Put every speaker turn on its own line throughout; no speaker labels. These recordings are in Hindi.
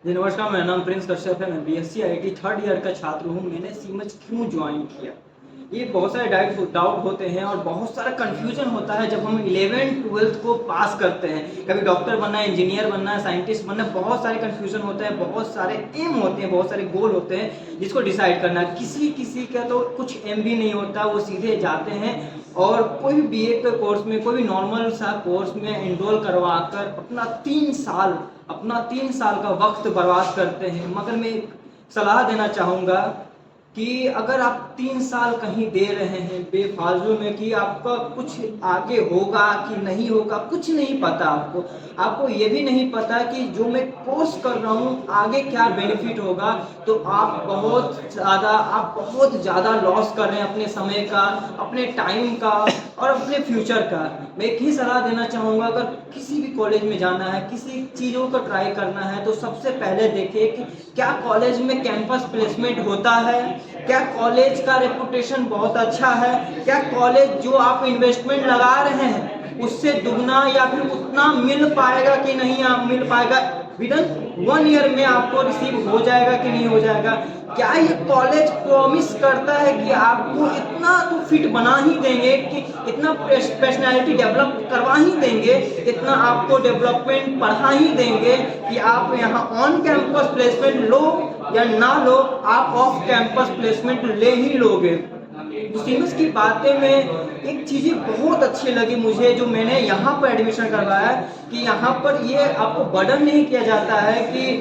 जी नमस्कार, मेरा नाम प्रिंस कश्यप है। मैं बीएससी आईटी थर्ड ईयर का छात्र हूँ। मैंने सीमेंस क्यों ज्वाइन किया, ये बहुत सारे डाउट होते हैं और बहुत सारा कंफ्यूजन होता है जब हम 11th-12th को पास करते हैं। कभी डॉक्टर बनना है, इंजीनियर बनना है, साइंटिस्ट बनना है, बहुत सारे कंफ्यूजन होते हैं, बहुत सारे एम होते हैं, बहुत सारे गोल होते हैं जिसको डिसाइड करना है। किसी किसी का तो कुछ एम भी नहीं होता, वो सीधे जाते हैं और कोई भी बीए के कोर्स में, कोई भी नॉर्मल सा कोर्स में एनरोल करवा कर अपना 3 साल का वक्त बर्बाद करते हैं। मगर मैं एक सलाह देना चाहूँगा कि अगर आप 3 साल कहीं दे रहे हैं बेफालतू में कि आपका कुछ आगे होगा कि नहीं होगा, कुछ नहीं पता। आपको ये भी नहीं पता कि जो मैं कोर्स कर रहा हूँ आगे क्या बेनिफिट होगा, तो आप बहुत ज़्यादा लॉस कर रहे हैं अपने समय का, अपने टाइम का और अपने फ्यूचर का। मैं एक ही सलाह देना चाहूँगा, अगर किसी भी कॉलेज में जाना है, किसी चीज़ों को ट्राई करना है, तो सबसे पहले देखिए कि क्या कॉलेज में कैंपस प्लेसमेंट होता है, क्या कॉलेज का रेपुटेशन बहुत अच्छा है, क्या कॉलेज जो आप इन्वेस्टमेंट लगा रहे हैं उससे दुगना या फिर उतना मिल पाएगा कि नहीं आप मिल पाएगा, विदिन 1 ईयर में आपको रिसीव हो जाएगा कि नहीं हो जाएगा। क्या ये कॉलेज प्रॉमिस करता है कि आपको इतना तो फिट बना ही देंगे, कि इतना पर्सनैलिटी डेवलप करवा ही देंगे, इतना आपको डेवलपमेंट पढ़ा ही देंगे कि आप यहाँ ऑन कैंपस प्लेसमेंट लो या ना लो, आप ऑफ कैंपस प्लेसमेंट ले ही लोगे। सीमेंस की बातें में एक चीज़ें बहुत अच्छी लगी मुझे, जो मैंने यहाँ पर एडमिशन करवाया कि यहाँ पर ये आपको बर्डन नहीं किया जाता है कि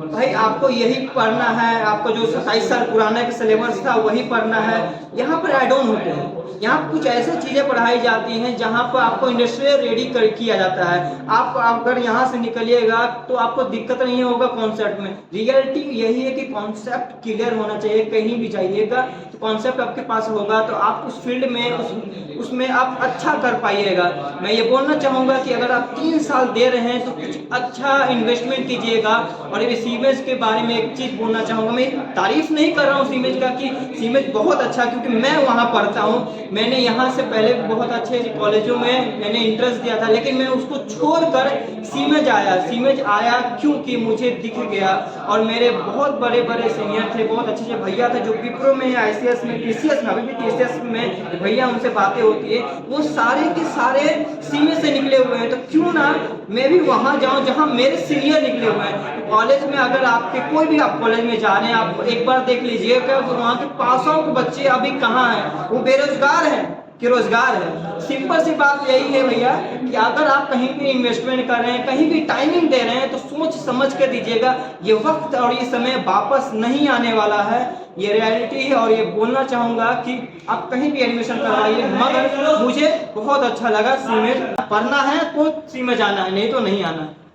भाई आपको यही पढ़ना है, आपको जो 27 साल पुराना का सिलेबस था वही पढ़ना है। यहाँ पर ऐड ऑन होते हैं, यहाँ कुछ ऐसे चीज़ें पढ़ाई जाती हैं जहाँ पर आपको इंडस्ट्रियल रेडी किया जाता है। आप अगर यहाँ से निकलिएगा तो आपको दिक्कत नहीं होगा कॉन्सेप्ट में। रियलिटी यही है कि कॉन्सेप्ट क्लियर होना चाहिए। कहीं भी जाइएगा तो कॉन्सेप्ट आपके पास होगा तो आप उस फील्ड में उसमें आप अच्छा कर पाइएगा। मैं ये बोलना चाहूँगा कि अगर आप 3 साल दे रहे हैं तो कुछ अच्छा इन्वेस्टमेंट कीजिएगा। और ये सीमेंस के बारे में एक चीज़ बोलना चाहूँगा, मैं तारीफ नहीं कर रहा हूँ सीमेंस का कि सीमेंस बहुत अच्छा, क्योंकि मैं वहाँ पढ़ता हूँ। मैंने यहाँ से पहले बहुत अच्छे कॉलेजों में मैंने इंटरेस्ट दिया था, लेकिन मैं उसको छोड़कर सीमेंस आया क्योंकि मुझे दिख गया। और मेरे बहुत बड़े बड़े सीनियर थे, बहुत अच्छे अच्छे भैया थे जो विप्रो में, आईसीएस में, टीसीएस में, अभी भी टीसीएस में भैया उनसे बातें होती है, वो सारे के सारे सीमेंस से निकले हुए हैं। तो क्यों ना मैं भी वहाँ जाऊँ जहाँ मेरे सीनियर निकले हुए हैं। कॉलेज में अगर आपके कोई भी आप कॉलेज में जा रहे हैं, आप एक बार देख लीजिए कि वहाँ के पास आउट बच्चे अभी कहाँ हैं, वो बेरोजगार हैं कि रोजगार है। सिंपल सी बात यही है भैया कि अगर आप कहीं भी इन्वेस्टमेंट कर रहे हैं, कहीं भी टाइमिंग दे रहे हैं, तो सोच समझ के दीजिएगा। ये वक्त और ये समय वापस नहीं आने वाला है, ये रियलिटी है। और ये बोलना चाहूँगा कि आप कहीं भी एडमिशन करवाइए, मगर मुझे बहुत अच्छा लगा। सीमेंस पढ़ना है तो सीमेंस जाना है, नहीं तो नहीं आना है।